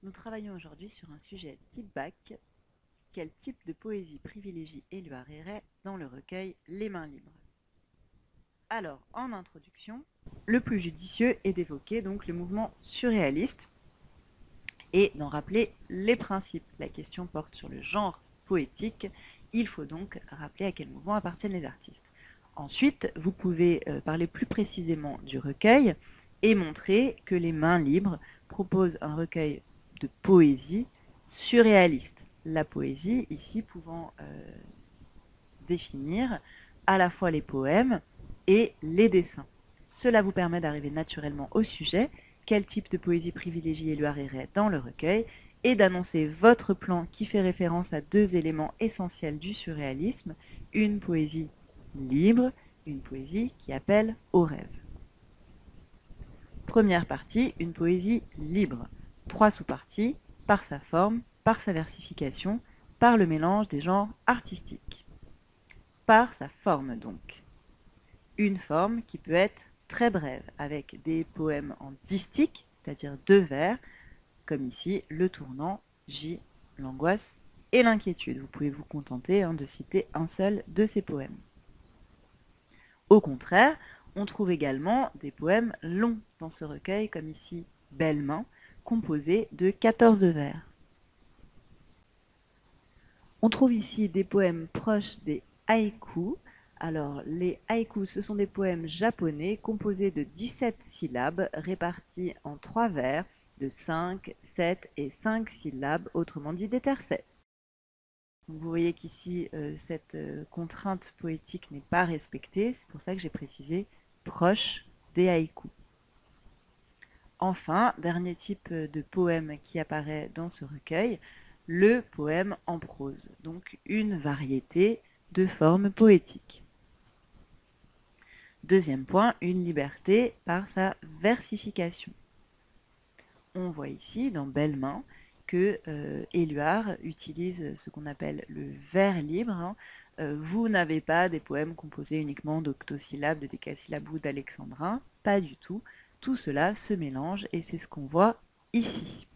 Nous travaillons aujourd'hui sur un sujet type bac. Quel type de poésie privilégie Éluard Héret dans le recueil Les Mains libres? Alors, en introduction, le plus judicieux est d'évoquer donc le mouvement surréaliste et d'en rappeler les principes. La question porte sur le genre poétique. Il faut donc rappeler à quel mouvement appartiennent les artistes. Ensuite, vous pouvez parler plus précisément du recueil et montrer que Les Mains libres proposent un recueil de poésie surréaliste. La poésie, ici, pouvant définir à la fois les poèmes et les dessins. Cela vous permet d'arriver naturellement au sujet, quel type de poésie privilégie Éluard Héret dans le recueil, et d'annoncer votre plan qui fait référence à deux éléments essentiels du surréalisme, une poésie libre, une poésie qui appelle au rêve. Première partie, une poésie libre. 3 sous-parties, par sa forme, par sa versification, par le mélange des genres artistiques. Par sa forme donc. Une forme qui peut être très brève, avec des poèmes en distique, c'est-à-dire 2 vers, comme ici le tournant, J, l'angoisse et l'inquiétude. Vous pouvez vous contenter de citer un seul de ces poèmes. Au contraire, on trouve également des poèmes longs dans ce recueil, comme ici Belle main, composé de 14 vers. On trouve ici des poèmes proches des haïkus. Alors, les haïkus, ce sont des poèmes japonais composés de 17 syllabes répartis en 3 vers de 5, 7 et 5 syllabes, autrement dit des tercets. Donc, vous voyez qu'ici, cette contrainte poétique n'est pas respectée, c'est pour ça que j'ai précisé proche des haïkus. Enfin, dernier type de poème qui apparaît dans ce recueil, le poème en prose, donc une variété de formes poétiques. Deuxième point, une liberté par sa versification. On voit ici, dans Belle main, que Éluard utilise ce qu'on appelle le vers libre. Vous n'avez pas des poèmes composés uniquement d'octosyllabes, de décasyllabes ou d'alexandrins, pas du tout. Tout cela se mélange et c'est ce qu'on voit ici.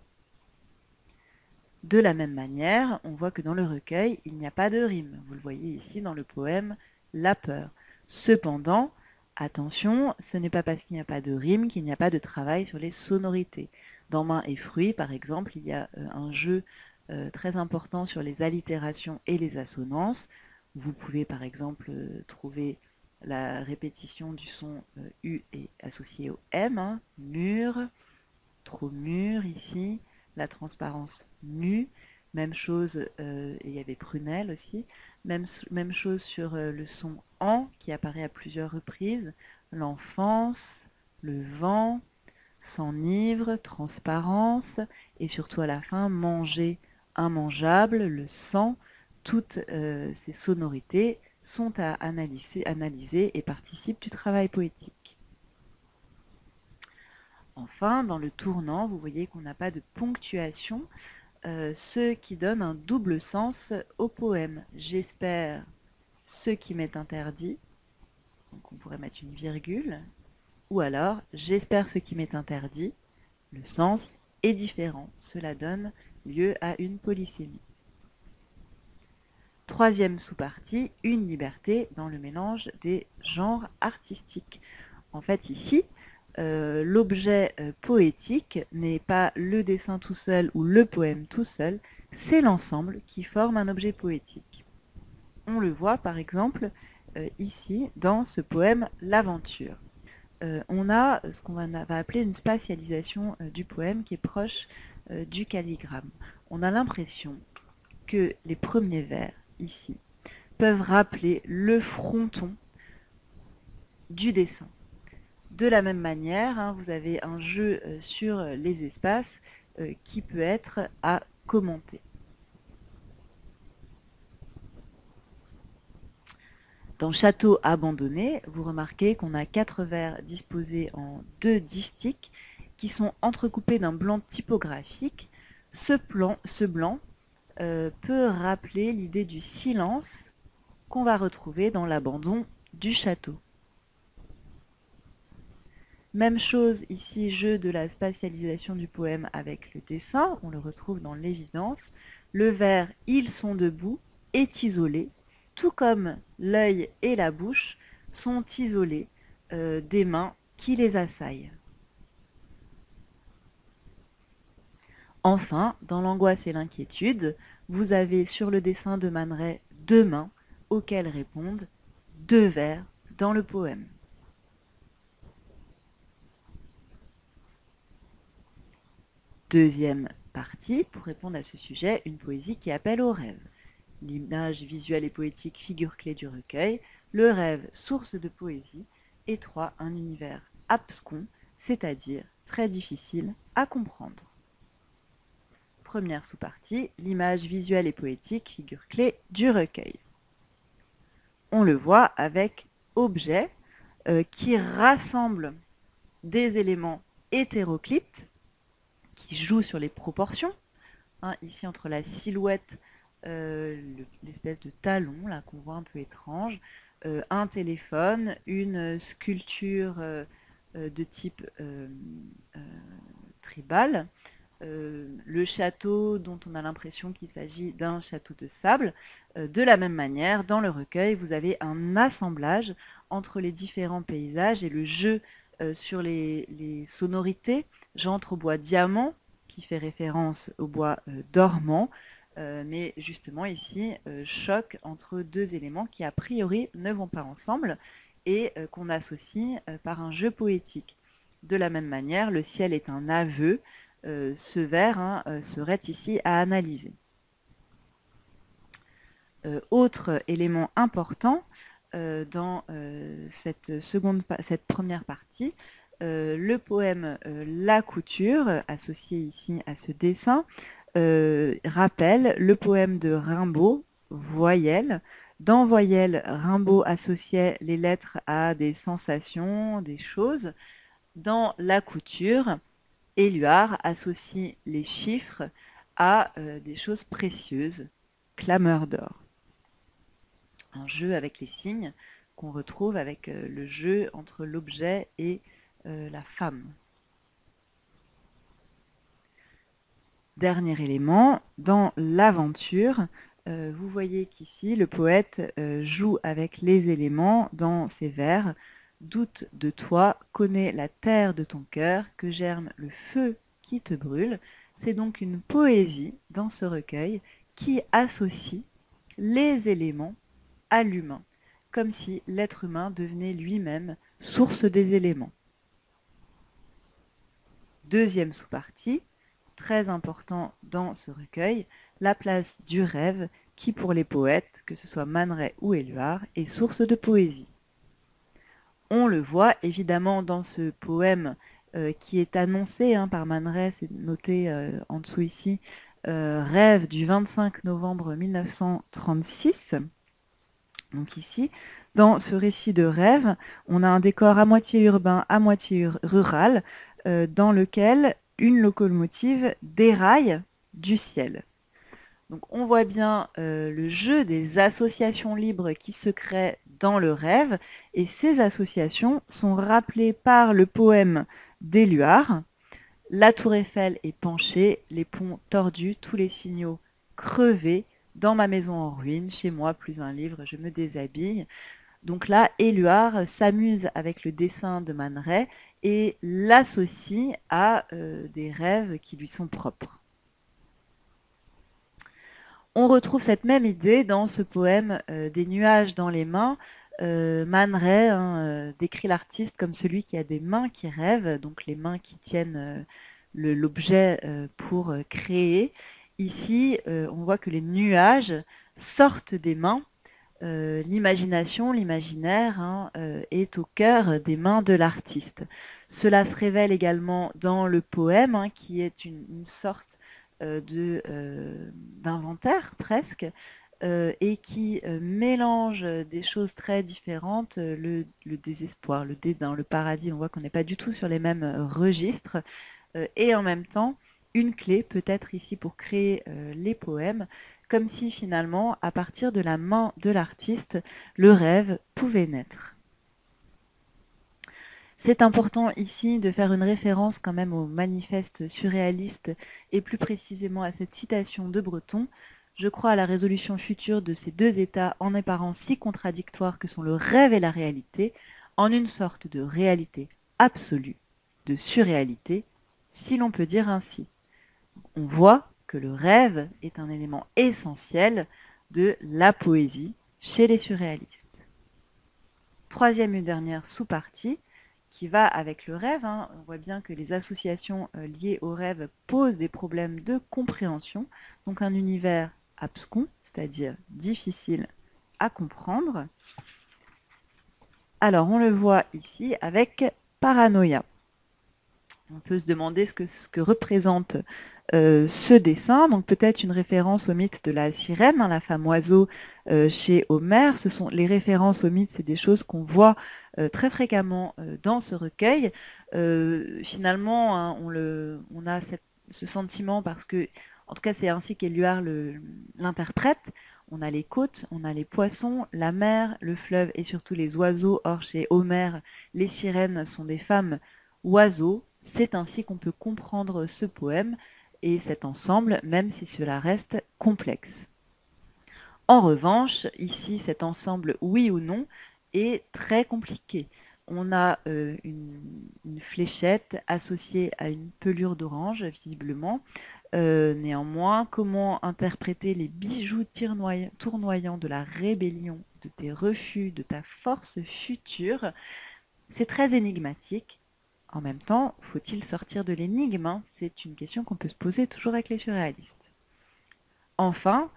De la même manière, on voit que dans le recueil, il n'y a pas de rime. Vous le voyez ici dans le poème La peur. Cependant, attention, ce n'est pas parce qu'il n'y a pas de rime qu'il n'y a pas de travail sur les sonorités. Dans Mains et fruits, par exemple, il y a un jeu très important sur les allitérations et les assonances. Vous pouvez par exemple trouver la répétition du son U est associé au M, mur, trop mûr ici, la transparence nue, même chose, et il y avait prunelle aussi, même chose sur le son en qui apparaît à plusieurs reprises, l'enfance, le vent, s'enivre, transparence, et surtout à la fin, manger, immangeable, le sang, toutes ces sonorités sont à analyser et participent du travail poétique. Enfin, dans le tournant, vous voyez qu'on n'a pas de ponctuation, ce qui donne un double sens au poème. J'espère ce qui m'est interdit, donc on pourrait mettre une virgule, ou alors j'espère ce qui m'est interdit, le sens est différent. Cela donne lieu à une polysémie. Troisième sous-partie, une liberté dans le mélange des genres artistiques. En fait, ici, l'objet poétique n'est pas le dessin tout seul ou le poème tout seul, c'est l'ensemble qui forme un objet poétique. On le voit par exemple ici dans ce poème L'Aventure. On a ce qu'on va appeler une spatialisation du poème qui est proche du calligramme. On a l'impression que les premiers vers ici peuvent rappeler le fronton du dessin. De la même manière, vous avez un jeu sur les espaces qui peut être à commenter. Dans Château abandonné, vous remarquez qu'on a 4 vers disposés en 2 distiques qui sont entrecoupés d'un blanc typographique. Ce blanc peut rappeler l'idée du silence qu'on va retrouver dans l'abandon du château. Même chose ici, jeu de la spatialisation du poème avec le dessin, on le retrouve dans l'évidence. Le vers « Ils sont debout » est isolé, tout comme l'œil et la bouche sont isolés des mains qui les assaillent. Enfin, dans l'angoisse et l'inquiétude, vous avez sur le dessin de Man Ray 2 mains auxquelles répondent 2 vers dans le poème. Deuxième partie, pour répondre à ce sujet, une poésie qui appelle au rêve. L'image visuelle et poétique, figure clé du recueil, le rêve, source de poésie, et 3, un univers abscon, c'est-à-dire très difficile à comprendre. Première sous-partie, l'image visuelle et poétique, figure clé du recueil. On le voit avec objet qui rassemble des éléments hétéroclites qui jouent sur les proportions. Ici, entre la silhouette, l'espèce de talon là qu'on voit un peu étrange, un téléphone, une sculpture de type tribal, le château dont on a l'impression qu'il s'agit d'un château de sable. De la même manière, dans le recueil, vous avez un assemblage entre les différents paysages et le jeu sur les sonorités. J'entre au bois diamant, qui fait référence au bois dormant, mais justement ici, choc entre deux éléments qui a priori ne vont pas ensemble et qu'on associe par un jeu poétique. De la même manière, le ciel est un aveu, ce vers serait ici à analyser. Autre élément important dans cette première partie, le poème La Couture, associé ici à ce dessin, rappelle le poème de Rimbaud, Voyelles. Dans Voyelles, Rimbaud associait les lettres à des sensations, des choses. Dans La Couture, Éluard associe les chiffres à des choses précieuses, clameurs d'or. Un jeu avec les signes qu'on retrouve avec le jeu entre l'objet et la femme. Dernier élément, dans l'aventure, vous voyez qu'ici le poète joue avec les éléments dans ses vers. Doute de toi, connais la terre de ton cœur, que germe le feu qui te brûle. C'est donc une poésie dans ce recueil qui associe les éléments à l'humain, comme si l'être humain devenait lui-même source des éléments. Deuxième sous-partie, très important dans ce recueil, la place du rêve qui, pour les poètes, que ce soit Man Ray ou Éluard, est source de poésie. On le voit évidemment dans ce poème qui est annoncé par Man Ray, c'est noté en dessous ici, Rêve du 25 novembre 1936. Donc ici, dans ce récit de rêve, on a un décor à moitié urbain, à moitié rural, dans lequel une locomotive déraille du ciel. Donc on voit bien le jeu des associations libres qui se créent dans le rêve, et ces associations sont rappelées par le poème d'Éluard. La tour Eiffel est penchée, les ponts tordus, tous les signaux crevés, dans ma maison en ruine, chez moi, plus un livre, je me déshabille. Donc là, Éluard s'amuse avec le dessin de Man Ray et l'associe à des rêves qui lui sont propres. On retrouve cette même idée dans ce poème des nuages dans les mains. Man Ray décrit l'artiste comme celui qui a des mains qui rêvent, donc les mains qui tiennent l'objet pour créer. Ici, on voit que les nuages sortent des mains. L'imagination, l'imaginaire est au cœur des mains de l'artiste. Cela se révèle également dans le poème, qui est une sorte d'inventaire presque, et qui mélange des choses très différentes, le désespoir, le dédain, le paradis. On voit qu'on n'est pas du tout sur les mêmes registres, et en même temps, une clé peut-être ici pour créer les poèmes, comme si finalement, à partir de la main de l'artiste, le rêve pouvait naître. C'est important ici de faire une référence quand même au manifeste surréaliste et plus précisément à cette citation de Breton. Je crois à la résolution future de ces deux états en apparence si contradictoires que sont le rêve et la réalité, en une sorte de réalité absolue, de surréalité, si l'on peut dire ainsi. On voit que le rêve est un élément essentiel de la poésie chez les surréalistes. Troisième et dernière sous-partie, qui va avec le rêve. On voit bien que les associations liées au rêve posent des problèmes de compréhension. Donc un univers abscon, c'est-à-dire difficile à comprendre. Alors on le voit ici avec paranoïa. On peut se demander ce que représente ce dessin. Donc peut-être une référence au mythe de la sirène, la femme oiseau chez Homère. Les références au mythe, c'est des choses qu'on voit très fréquemment dans ce recueil. Finalement, on a ce sentiment parce que, en tout cas c'est ainsi qu'Éluard l'interprète. On a les côtes, on a les poissons, la mer, le fleuve et surtout les oiseaux. Or chez Homère, les sirènes sont des femmes oiseaux. C'est ainsi qu'on peut comprendre ce poème et cet ensemble, même si cela reste complexe. En revanche, ici, cet ensemble, oui ou non, est très compliqué. On a une fléchette associée à une pelure d'orange, visiblement. Néanmoins, comment interpréter les bijoux tournoyants de la rébellion, de tes refus, de ta force future? C'est très énigmatique. En même temps, faut-il sortir de l'énigme? C'est une question qu'on peut se poser toujours avec les surréalistes. Enfin,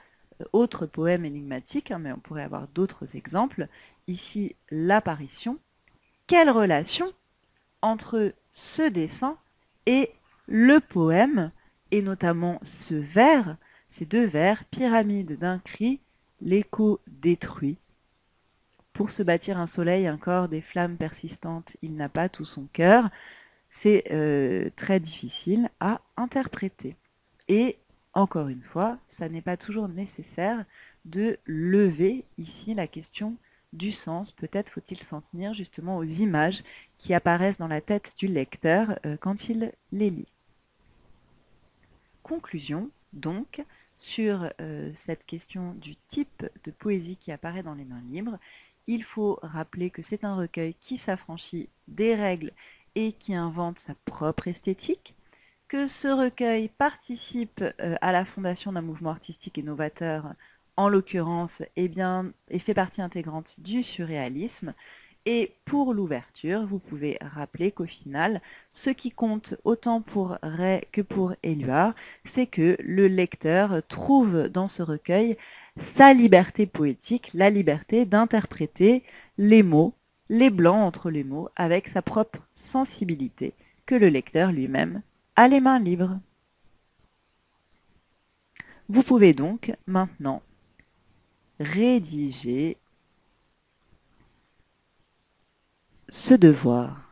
autre poème énigmatique, mais on pourrait avoir d'autres exemples. Ici, l'apparition. Quelle relation entre ce dessin et le poème, et notamment ce vers, ces deux vers, pyramide d'un cri, l'écho détruit. Pour se bâtir un soleil, un corps, des flammes persistantes, il n'a pas tout son cœur. C'est très difficile à interpréter. Et encore une fois, ça n'est pas toujours nécessaire de lever ici la question du sens. Peut-être faut-il s'en tenir justement aux images qui apparaissent dans la tête du lecteur quand il les lit. Conclusion, donc, sur cette question du type de poésie qui apparaît dans les mains libres. Il faut rappeler que c'est un recueil qui s'affranchit des règles et qui invente sa propre esthétique, que ce recueil participe à la fondation d'un mouvement artistique et novateur, en l'occurrence, et fait partie intégrante du surréalisme. Et pour l'ouverture, vous pouvez rappeler qu'au final, ce qui compte autant pour Ray que pour Éluard, c'est que le lecteur trouve dans ce recueil sa liberté poétique, la liberté d'interpréter les mots, les blancs entre les mots, avec sa propre sensibilité, que le lecteur lui-même a les mains libres. Vous pouvez donc maintenant rédiger ce devoir.